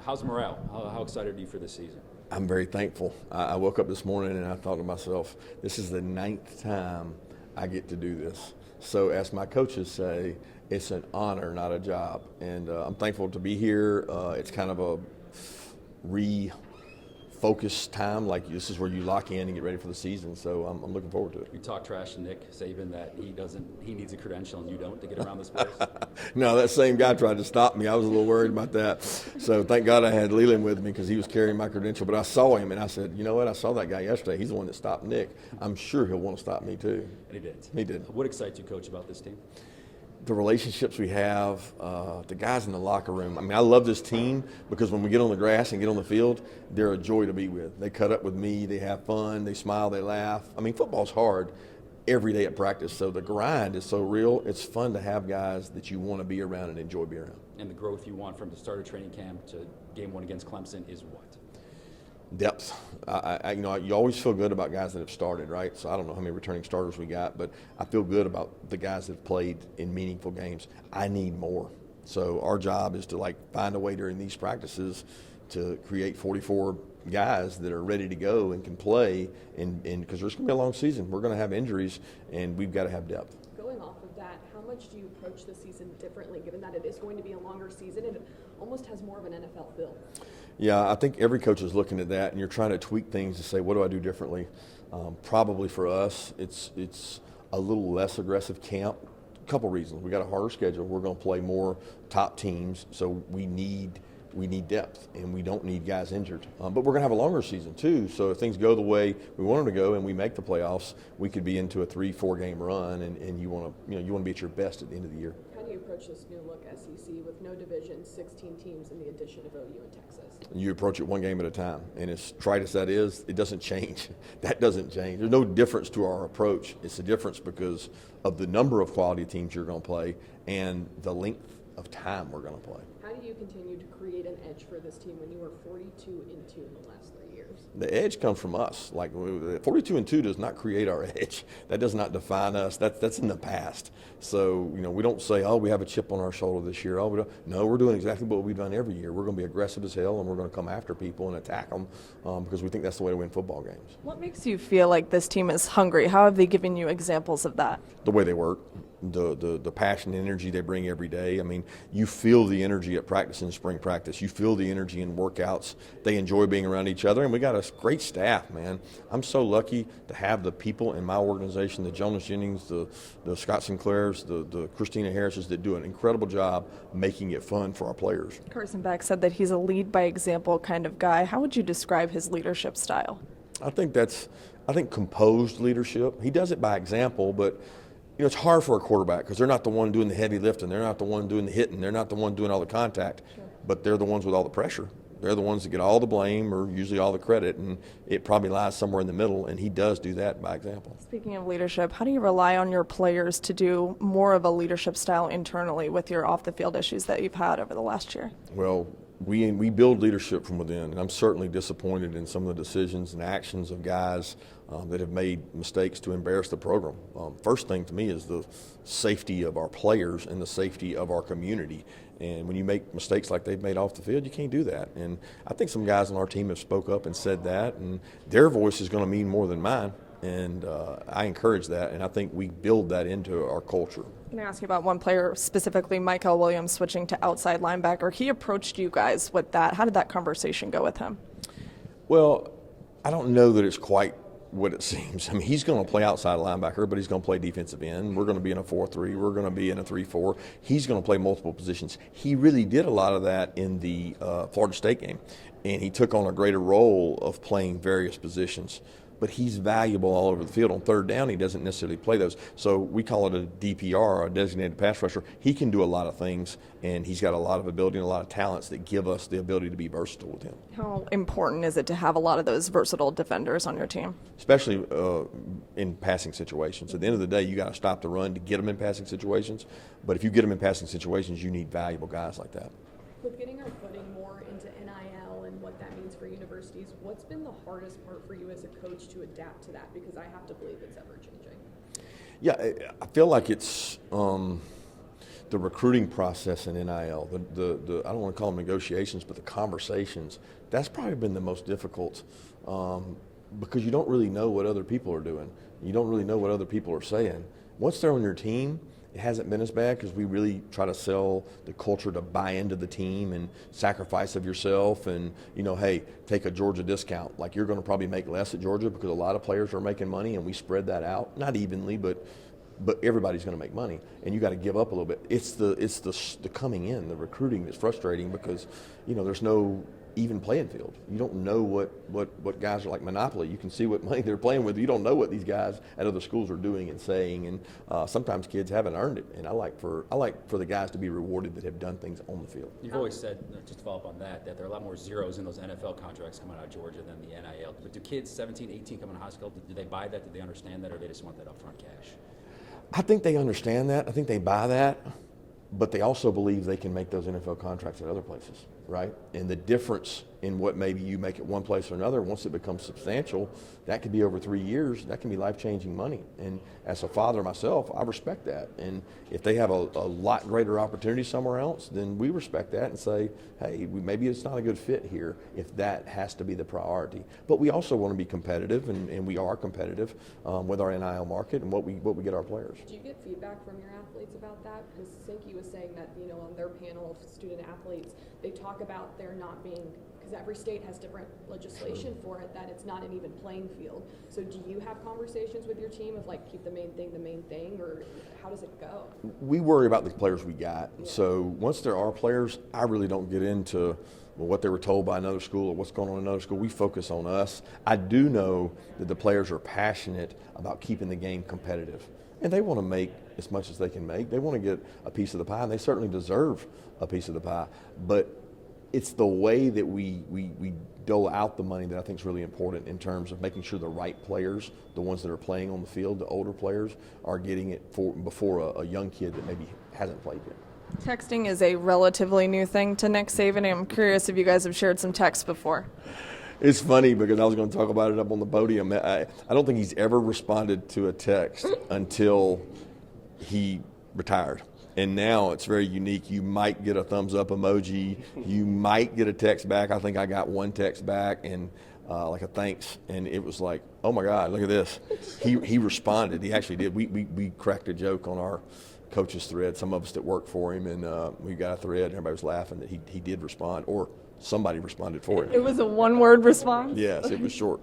How's morale? How excited are you for this season? I'm very thankful. I woke up this morning and I thought to myself, this is the 9th time I get to do this. So as my coaches say, it's an honor, not a job. And I'm thankful to be here. It's kind of a refocused time. Like, this is where you lock in and get ready for the season. So I'm looking forward to it. You talk trash to Nick Saban that he needs a credential and you don't to get around this place? No, that same guy tried to stop me. I was a little worried about that. So thank God I had Leland with me because he was carrying my credential. But I saw him and I said, you know what? I saw that guy yesterday. He's the one that stopped Nick. I'm sure he'll want to stop me too. And he did. He did. What excites you, Coach, about this team? The relationships we have, the guys in the locker room. I mean, I love this team because when we get on the grass and get on the field, they're a joy to be with. They cut up with me. They have fun. They smile. They laugh. I mean, football's hard every day at practice, so the grind is so real. It's fun to have guys that you want to be around and enjoy being around. And the growth you want from the start of training camp to game 1 against Clemson is what? Depth. You always feel good about guys that have started, right? So I don't know how many returning starters we got, but I feel good about the guys that have played in meaningful games. I need more. So our job is to find a way during these practices to create 44 guys that are ready to go and can play, and because there's going to be a long season. We're going to have injuries, and we've got to have depth. Going off of that, how much do you approach the season differently, given that it is going to be a longer season and it almost has more of an NFL feel? Yeah, I think every coach is looking at that, and you're trying to tweak things to say, what do I do differently? Probably for us, it's a little less aggressive camp. A couple reasons. We got a harder schedule. We're going to play more top teams, so we need depth, and we don't need guys injured. But we're going to have a longer season too. So if things go the way we want them to go, and we make the playoffs, we could be into a 3-4 game run, and you want to be at your best at the end of the year. How do you approach this new look SEC with no division, 16 teams, and the addition of OU and Texas? You approach it one game at a time, and as trite as that is, it doesn't change. That doesn't change. There's no difference to our approach. It's a difference because of the number of quality teams you're going to play and the length of time we're going to play. How do you continue to create an edge for this team when you were 42-2 in the last 3 years? The edge comes from us. 42-2 does not create our edge. That does not define us. That's in the past. So we don't say, oh, we have a chip on our shoulder this year. No, we're doing exactly what we've done every year. We're going to be aggressive as hell, and we're going to come after people and attack them because we think that's the way to win football games. What makes you feel like this team is hungry? How have they given you examples of that? The way they work. The passion and energy they bring every day. I mean, you feel the energy at practice and spring practice. You feel the energy in workouts. They enjoy being around each other, and we got a great staff, man. I'm so lucky to have the people in my organization, the Jonas Jennings, the Scott Sinclairs, the Christina Harrises, that do an incredible job making it fun for our players. Carson Beck said that he's a lead by example kind of guy. How would you describe his leadership style? I think composed leadership. He does it by example, but it's hard for a quarterback because they're not the one doing the heavy lifting. They're not the one doing the hitting. They're not the one doing all the contact. Sure. But they're the ones with all the pressure. They're the ones that get all the blame or usually all the credit, and it probably lies somewhere in the middle, and he does do that by example. Speaking of leadership, how do you rely on your players to do more of a leadership style internally with your off-the-field issues that you've had over the last year? Well, we build leadership from within, and I'm certainly disappointed in some of the decisions and actions of guys that have made mistakes to embarrass the program. First thing to me is the safety of our players and the safety of our community. And when you make mistakes like they've made off the field, you can't do that. And I think some guys on our team have spoke up and said that, and their voice is going to mean more than mine. And I encourage that, and I think we build that into our culture. I'm going to ask you about one player specifically, Michael Williams, switching to outside linebacker. He approached you guys with that. How did that conversation go with him? Well, I don't know that it's quite what it seems. I mean, he's going to play outside linebacker, but he's going to play defensive end. We're going to be in a 4-3. We're going to be in a 3-4. He's going to play multiple positions. He really did a lot of that in the Florida State game, and he took on a greater role of playing various positions. But he's valuable all over the field. On third down, he doesn't necessarily play those. So we call it a DPR, a designated pass rusher. He can do a lot of things, and he's got a lot of ability and a lot of talents that give us the ability to be versatile with him. How important is it to have a lot of those versatile defenders on your team? Especially in passing situations. At the end of the day, you got to stop the run to get them in passing situations. But if you get them in passing situations, you need valuable guys like that. With getting our footing more into NIL and what that means for universities, what's been the hardest part for you as a coach to adapt to that? Because I have to believe it's ever changing. Yeah, I feel like it's the recruiting process in NIL, the I don't want to call them negotiations, but the conversations, that's probably been the most difficult because you don't really know what other people are doing. You don't really know what other people are saying. Once they're on your team, it hasn't been as bad because we really try to sell the culture to buy into the team and sacrifice of yourself and, hey, take a Georgia discount. Like, you're going to probably make less at Georgia because a lot of players are making money, and we spread that out, not evenly, but everybody's going to make money, and you got to give up a little bit. It's the coming in, the recruiting that's frustrating because, there's no even playing field. You don't know what guys are like Monopoly. You can see what money they're playing with. You don't know what these guys at other schools are doing and saying, and sometimes kids haven't earned it. And I like for the guys to be rewarded that have done things on the field. You've always said, just to follow up on that there are a lot more zeros in those NFL contracts coming out of Georgia than the NIL. But do kids 17, 18 coming to high school, do they buy that? Do they understand that, or they just want that upfront cash? I think they understand that. I think they buy that. But they also believe they can make those NFL contracts at other places, right? And the difference in what maybe you make at one place or another, once it becomes substantial, that could be over 3 years. That can be life-changing money. And as a father myself, I respect that. And if they have a lot greater opportunity somewhere else, then we respect that and say, hey, maybe it's not a good fit here if that has to be the priority. But we also want to be competitive, and we are competitive with our NIL market and what we get our players. Do you get feedback from your athletes about that? Because Sankey was saying that, on their panel of student athletes, they talk about there not being, because every state has different legislation for it, that it's not an even playing field. So do you have conversations with your team of like, keep the main thing, or how does it go? We worry about the players we got. Yeah. So once there are players, I really don't get into what they were told by another school or what's going on in another school. We focus on us. I do know that the players are passionate about keeping the game competitive. And they want to make as much as they can make. They want to get a piece of the pie, and they certainly deserve a piece of the pie. But it's the way that we dole out the money that I think is really important in terms of making sure the right players, the ones that are playing on the field, the older players, are getting it before a young kid that maybe hasn't played yet. Texting is a relatively new thing to Nick Saban, and I'm curious if you guys have shared some texts before. It's funny because I was going to talk about it up on the podium. I don't think he's ever responded to a text until he retired. And now it's very unique. You might get a thumbs up emoji. You might get a text back. I think I got one text back and like a thanks. And it was like, oh, my God, look at this. He responded. He actually did. We cracked a joke on our coaches thread, some of us that work for him, and we got a thread. And everybody was laughing that he did respond, or somebody responded for him. It was a one-word response? Yes, it was short.